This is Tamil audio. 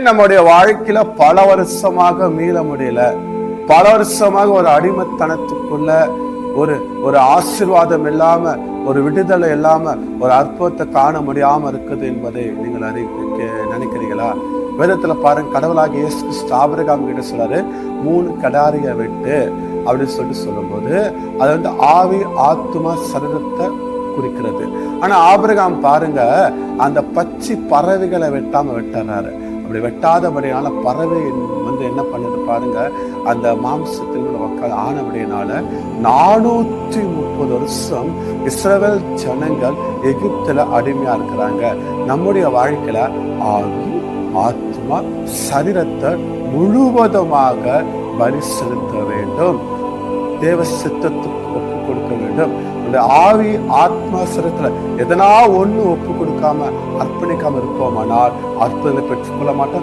நம்முடைய வாழ்க்கையில பல வருஷமாக மீள முடியல, பல வருஷமாக ஒரு அடிமைத்தனத்துக்குள்ள ஒரு ஒரு ஆசீர்வாதம் இல்லாம, ஒரு விடுதலை இல்லாம, ஒரு அற்புதத்தை காண முடியாம இருக்குது என்பதை நீங்கள் நினைக்கிறீங்களா? வேதத்துல பாருங்க, கடவுளாக இயேசு கிறிஸ்து ஆபிரகாம் கிட்ட சொல்றாரு, 3 கடாரிய வெட்டு அப்படின்னு சொல்லும் போது அது ஆவி, ஆத்துமா, சரீரத்தை குறிக்கிறது. ஆனா ஆபிரகாம் பாருங்க, அந்த பச்சை பறவைகளை வெட்டாம வெட்டுறாரு. அப்படி வெட்டாதபடியால பறவை என்ன பண்ணுது பாருங்க, அந்த மாம்சத்தில் ஆனபடியினால 430 வருஷம் இஸ்ரவேல் ஜனங்கள் எகிப்துல அடிமையா இருக்கிறாங்க. நம்முடைய வாழ்க்கையில ஆவி, ஆத்மா, சரீரத்தை முழுவதுமாக பலி செலுத்த வேண்டும். தேவ சித்தத்துக்கு ஒப்பு கொடுக்க வேண்டும். அந்த ஆவி, ஆத்மா, சரீரத்துல எதனா ஒண்ணு ஒப்பு கொடுக்காம அர்ப்பணிக்காம இருப்போமானால் அற்புதத்தை பெற்றுக்கொள்ள மாட்டோம்.